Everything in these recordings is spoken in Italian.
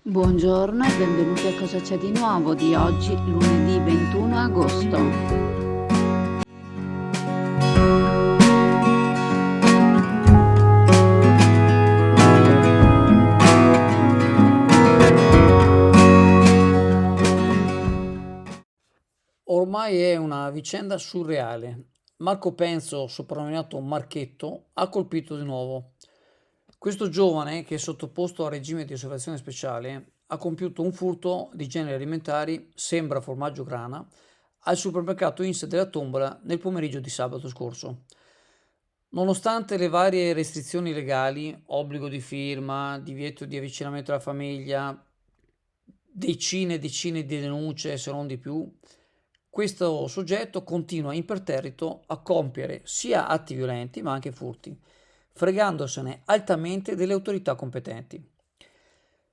Buongiorno e benvenuti a Cosa c'è di nuovo di oggi, lunedì 21 agosto. Ormai è una vicenda surreale. Marco Penzo, soprannominato Marchetto, ha colpito di nuovo. Questo giovane, che è sottoposto a regime di osservazione speciale, ha compiuto un furto di generi alimentari, sembra formaggio grana, al supermercato Insa della Tombola nel pomeriggio di sabato scorso. Nonostante le varie restrizioni legali, obbligo di firma, divieto di avvicinamento alla famiglia, decine e decine di denunce, se non di più, questo soggetto continua imperterrito a compiere sia atti violenti ma anche furti, fregandosene altamente delle autorità competenti.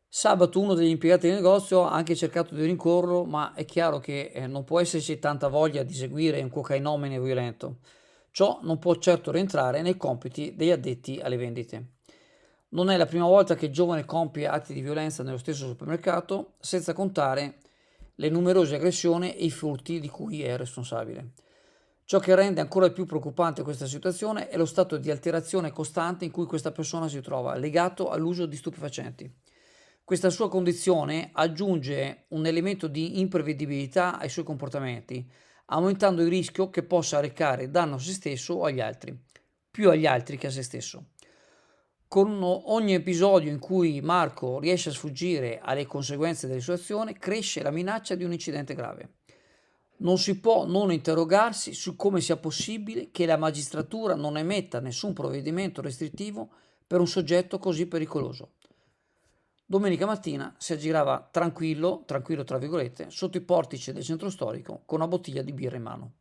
Sabato uno degli impiegati del negozio ha anche cercato di rincorrerlo, ma è chiaro che non può esserci tanta voglia di seguire un cocainomane violento. Ciò non può certo rientrare nei compiti degli addetti alle vendite. Non è la prima volta che il giovane compie atti di violenza nello stesso supermercato, senza contare le numerose aggressioni e i furti di cui è responsabile. Ciò che rende ancora più preoccupante questa situazione è lo stato di alterazione costante in cui questa persona si trova, legato all'uso di stupefacenti. Questa sua condizione aggiunge un elemento di imprevedibilità ai suoi comportamenti, aumentando il rischio che possa recare danno a se stesso o agli altri, più agli altri che a se stesso. Con ogni episodio in cui Marco riesce a sfuggire alle conseguenze delle sue azioni, cresce la minaccia di un incidente grave. Non si può non interrogarsi su come sia possibile che la magistratura non emetta nessun provvedimento restrittivo per un soggetto così pericoloso. Domenica mattina si aggirava tranquillo tra virgolette, sotto i portici del centro storico con una bottiglia di birra in mano.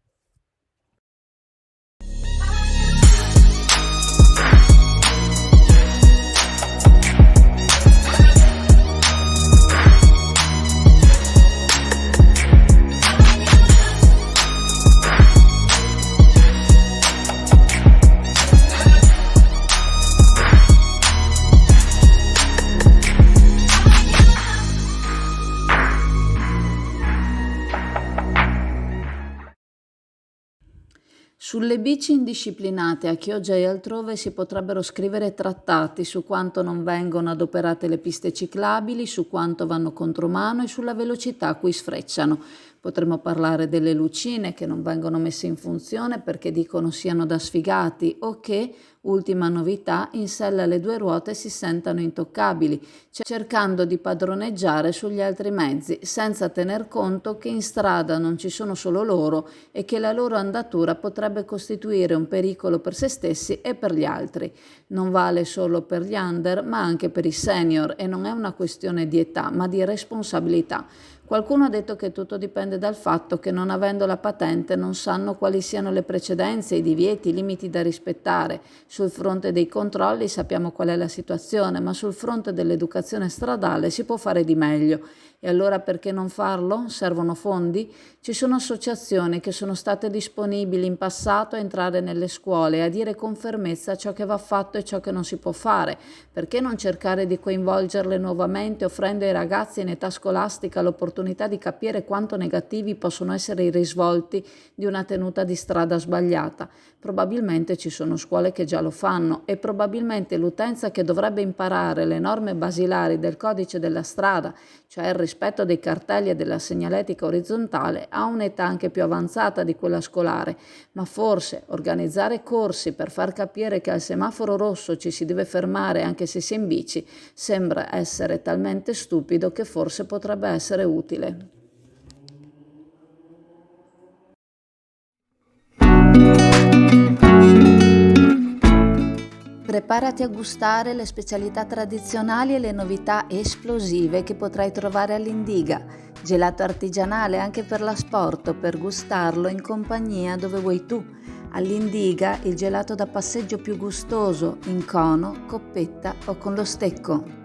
Sulle bici indisciplinate a Chioggia e altrove si potrebbero scrivere trattati su quanto non vengono adoperate le piste ciclabili, su quanto vanno contromano e sulla velocità a cui sfrecciano. Potremmo parlare delle lucine che non vengono messe in funzione perché dicono siano da sfigati o che, ultima novità, in sella alle due ruote si sentano intoccabili, cercando di padroneggiare sugli altri mezzi, senza tener conto che in strada non ci sono solo loro e che la loro andatura potrebbe costituire un pericolo per se stessi e per gli altri. Non vale solo per gli under, ma anche per i senior, e non è una questione di età, ma di responsabilità. Qualcuno ha detto che tutto dipende dal fatto che, non avendo la patente, non sanno quali siano le precedenze, i divieti, i limiti da rispettare. Sul fronte dei controlli sappiamo qual è la situazione, ma sul fronte dell'educazione stradale si può fare di meglio. E allora perché non farlo? Servono fondi? Ci sono associazioni che sono state disponibili in passato a entrare nelle scuole e a dire con fermezza ciò che va fatto e ciò che non si può fare. Perché non cercare di coinvolgerle nuovamente, offrendo ai ragazzi in età scolastica l'opportunità di capire quanto negativi possono essere i risvolti di una tenuta di strada sbagliata? Probabilmente ci sono scuole che già lo fanno e probabilmente l'utenza che dovrebbe imparare le norme basilari del codice della strada, cioè il rispetto dei cartelli e della segnaletica orizzontale, ha un'età anche più avanzata di quella scolare, ma forse organizzare corsi per far capire che al semaforo rosso ci si deve fermare anche se si è in bici sembra essere talmente stupido che forse potrebbe essere utile. Preparati a gustare le specialità tradizionali e le novità esplosive che potrai trovare all'Indiga. Gelato artigianale anche per l'asporto, per gustarlo in compagnia dove vuoi tu. All'Indiga il gelato da passeggio più gustoso, in cono, coppetta o con lo stecco.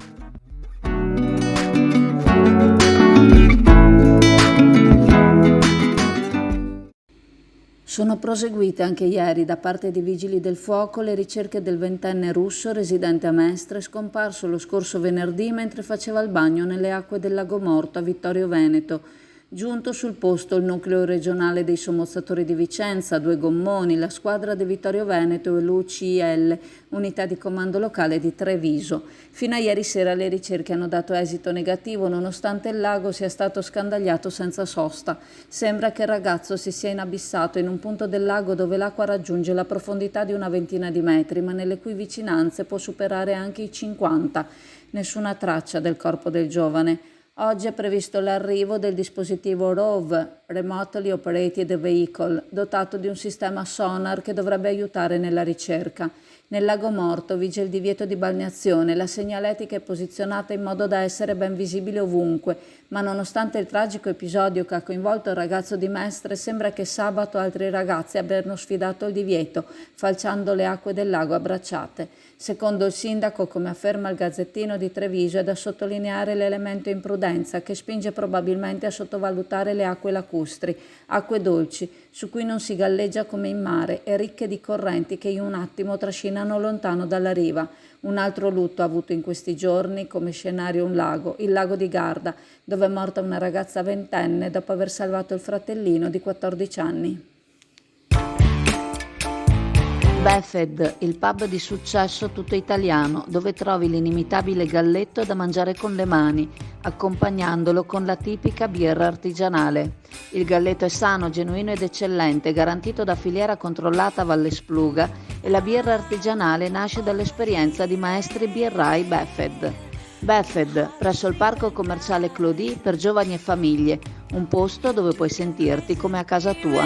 Sono proseguite anche ieri da parte dei Vigili del Fuoco le ricerche del ventenne russo residente a Mestre, scomparso lo scorso venerdì mentre faceva il bagno nelle acque del Lago Morto a Vittorio Veneto. Giunto sul posto il nucleo regionale dei sommozzatori di Vicenza, 2 gommoni, la squadra di Vittorio Veneto e l'UCIL, unità di comando locale di Treviso. Fino a ieri sera le ricerche hanno dato esito negativo nonostante il lago sia stato scandagliato senza sosta. Sembra che il ragazzo si sia inabissato in un punto del lago dove l'acqua raggiunge la profondità di una ventina di metri, ma nelle cui vicinanze può superare anche i 50. Nessuna traccia del corpo del giovane. Oggi è previsto l'arrivo del dispositivo ROV, Remotely Operated Vehicle, dotato di un sistema sonar che dovrebbe aiutare nella ricerca. Nel Lago Morto vige il divieto di balneazione, la segnaletica è posizionata in modo da essere ben visibile ovunque, ma nonostante il tragico episodio che ha coinvolto il ragazzo di Mestre, sembra che sabato altri ragazzi abbiano sfidato il divieto, falciando le acque del lago a bracciate. Secondo il sindaco, come afferma il Gazzettino di Treviso, è da sottolineare l'elemento imprudenza che spinge probabilmente a sottovalutare le acque lacustri, acque dolci, su cui non si galleggia come in mare e ricche di correnti che in un attimo trascinano lontano dalla riva. Un altro lutto ha avuto in questi giorni come scenario un lago, il lago di Garda, dove è morta una ragazza ventenne dopo aver salvato il fratellino di 14 anni. Befed, il pub di successo tutto italiano, dove trovi l'inimitabile galletto da mangiare con le mani, accompagnandolo con la tipica birra artigianale. Il galletto è sano, genuino ed eccellente, garantito da filiera controllata Valle Spluga e la birra artigianale nasce dall'esperienza di maestri birrai Befed. Befed, presso il parco commerciale Clodì per giovani e famiglie, un posto dove puoi sentirti come a casa tua.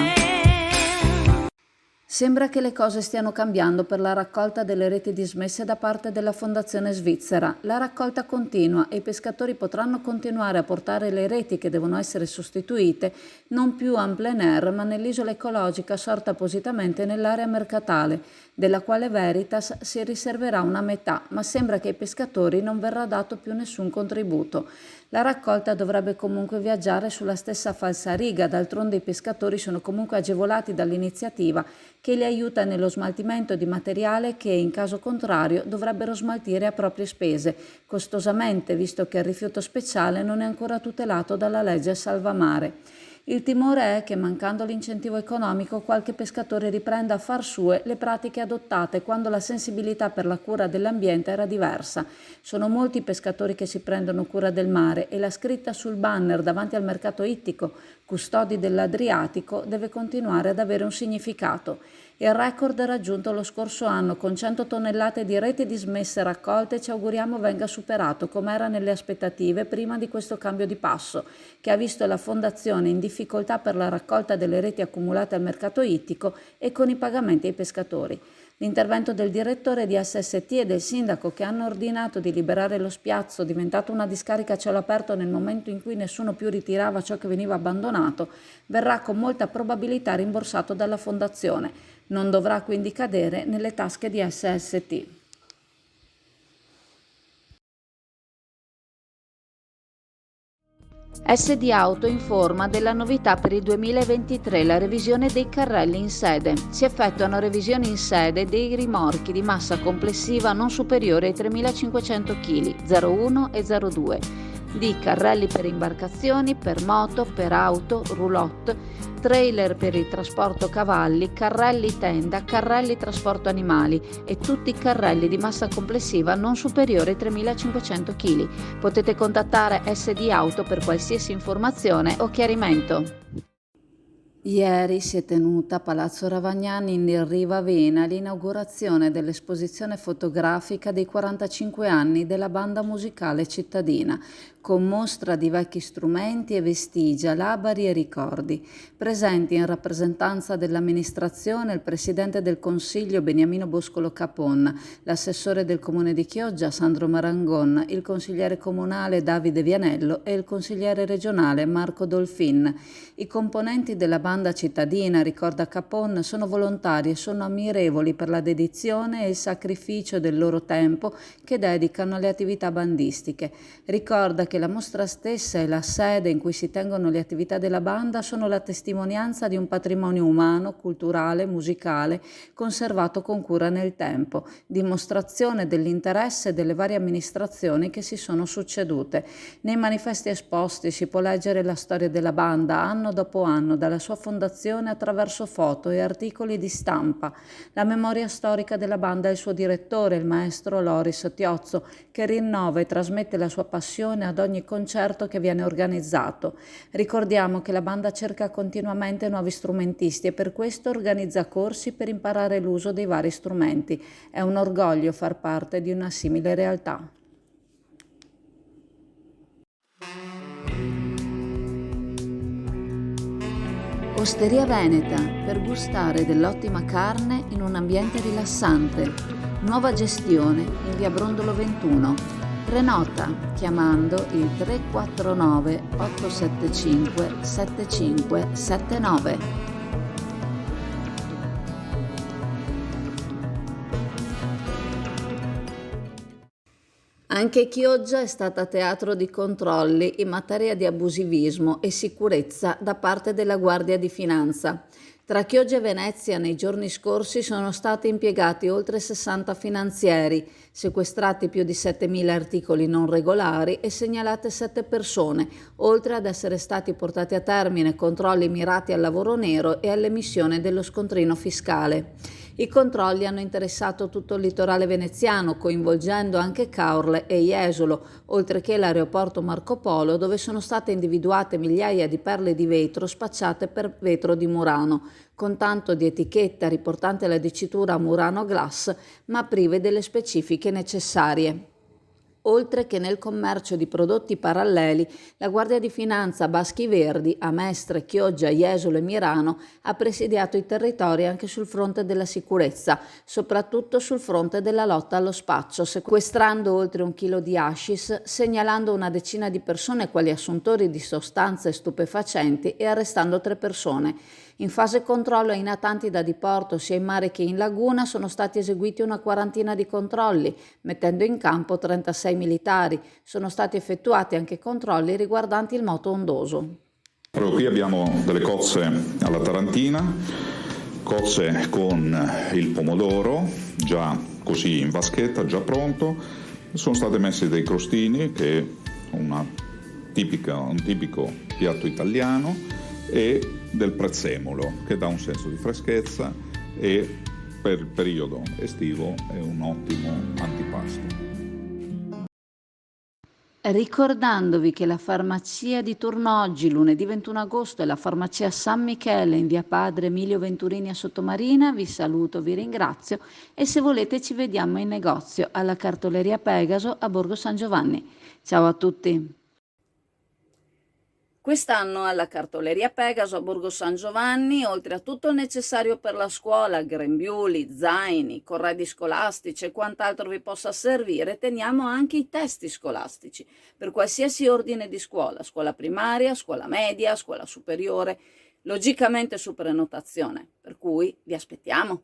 Sembra che le cose stiano cambiando per la raccolta delle reti dismesse da parte della Fondazione Svizzera. La raccolta continua e i pescatori potranno continuare a portare le reti che devono essere sostituite non più en plein air ma nell'isola ecologica sorta appositamente nell'area mercatale, della quale Veritas si riserverà una metà, ma sembra che ai pescatori non verrà dato più nessun contributo. La raccolta dovrebbe comunque viaggiare sulla stessa falsariga, d'altronde i pescatori sono comunque agevolati dall'iniziativa che li aiuta nello smaltimento di materiale che, in caso contrario, dovrebbero smaltire a proprie spese, costosamente, visto che il rifiuto speciale non è ancora tutelato dalla legge Salvamare. Il timore è che, mancando l'incentivo economico, qualche pescatore riprenda a far sue le pratiche adottate quando la sensibilità per la cura dell'ambiente era diversa. Sono molti i pescatori che si prendono cura del mare e la scritta sul banner davanti al mercato ittico, custodi dell'Adriatico, deve continuare ad avere un significato. Il record raggiunto lo scorso anno con 100 tonnellate di reti dismesse raccolte ci auguriamo venga superato come era nelle aspettative prima di questo cambio di passo, che ha visto la Fondazione in difficoltà per la raccolta delle reti accumulate al mercato ittico e con i pagamenti ai pescatori. L'intervento del direttore di SST e del sindaco, che hanno ordinato di liberare lo spiazzo, diventato una discarica a cielo aperto nel momento in cui nessuno più ritirava ciò che veniva abbandonato, verrà con molta probabilità rimborsato dalla Fondazione. Non dovrà quindi cadere nelle tasche di SST. SD Auto informa della novità per il 2023, la revisione dei carrelli in sede. Si effettuano revisioni in sede dei rimorchi di massa complessiva non superiore ai 3.500 kg, 01 e 02, di carrelli per imbarcazioni, per moto, per auto, roulotte, trailer per il trasporto cavalli, carrelli tenda, carrelli trasporto animali e tutti i carrelli di massa complessiva non superiore ai 3.500 kg. Potete contattare SD Auto per qualsiasi informazione o chiarimento. Ieri si è tenuta a Palazzo Ravagnani in Riva Vena l'inaugurazione dell'esposizione fotografica dei 45 anni della banda musicale cittadina, con mostra di vecchi strumenti e vestigia, labari e ricordi. Presenti in rappresentanza dell'amministrazione il Presidente del Consiglio Beniamino Boscolo Capon, l'assessore del Comune di Chioggia Sandro Marangon, il consigliere comunale Davide Vianello e il consigliere regionale Marco Dolfin. I componenti della banda banda cittadina, ricorda Capon, sono volontari e sono ammirevoli per la dedizione e il sacrificio del loro tempo che dedicano alle attività bandistiche. Ricorda che la mostra stessa e la sede in cui si tengono le attività della banda sono la testimonianza di un patrimonio umano, culturale, musicale, conservato con cura nel tempo, dimostrazione dell'interesse delle varie amministrazioni che si sono succedute. Nei manifesti esposti si può leggere la storia della banda anno dopo anno, dalla sua fondazione attraverso foto e articoli di stampa. La memoria storica della banda e il suo direttore, il maestro Loris Tiozzo, che rinnova e trasmette la sua passione ad ogni concerto che viene organizzato. Ricordiamo che la banda cerca continuamente nuovi strumentisti e per questo organizza corsi per imparare l'uso dei vari strumenti. È un orgoglio far parte di una simile realtà. Osteria Veneta, per gustare dell'ottima carne in un ambiente rilassante. Nuova gestione in via Brondolo 21. Prenota chiamando il 349 875 7579. Anche Chioggia è stata teatro di controlli in materia di abusivismo e sicurezza da parte della Guardia di Finanza. Tra Chioggia e Venezia nei giorni scorsi sono stati impiegati oltre 60 finanzieri, sequestrati più di 7.000 articoli non regolari e segnalate 7 persone, oltre ad essere stati portati a termine controlli mirati al lavoro nero e all'emissione dello scontrino fiscale. I controlli hanno interessato tutto il litorale veneziano, coinvolgendo anche Caorle e Jesolo, oltre che l'aeroporto Marco Polo, dove sono state individuate migliaia di perle di vetro spacciate per vetro di Murano, con tanto di etichetta riportante la dicitura Murano Glass, ma prive delle specifiche necessarie. Oltre che nel commercio di prodotti paralleli, la Guardia di Finanza Baschi Verdi, a Mestre, Chioggia, Jesolo e Mirano, ha presidiato i territori anche sul fronte della sicurezza, soprattutto sul fronte della lotta allo spaccio, sequestrando oltre 1 chilo di hashish, segnalando una decina di persone quali assuntori di sostanze stupefacenti e arrestando 3 persone. In fase controllo ai natanti da diporto sia in mare che in laguna sono stati eseguiti una quarantina di controlli, mettendo in campo 36 militari. Sono stati effettuati anche controlli riguardanti il moto ondoso. Allora, qui abbiamo delle cozze alla tarantina, cozze con il pomodoro già così in vaschetta, già pronto. Sono state messe dei crostini, che è un tipico piatto italiano, e del prezzemolo, che dà un senso di freschezza e per il periodo estivo è un ottimo antipasto. Ricordandovi che la farmacia di turno oggi, lunedì 21 agosto, è la farmacia San Michele in via Padre Emilio Venturini a Sottomarina, vi saluto, vi ringrazio e se volete ci vediamo in negozio alla Cartoleria Pegaso a Borgo San Giovanni. Ciao a tutti! Quest'anno alla Cartoleria Pegaso a Borgo San Giovanni, oltre a tutto il necessario per la scuola, grembiuli, zaini, corredi scolastici e quant'altro vi possa servire, teniamo anche i testi scolastici per qualsiasi ordine di scuola, scuola primaria, scuola media, scuola superiore, logicamente su prenotazione, per cui vi aspettiamo.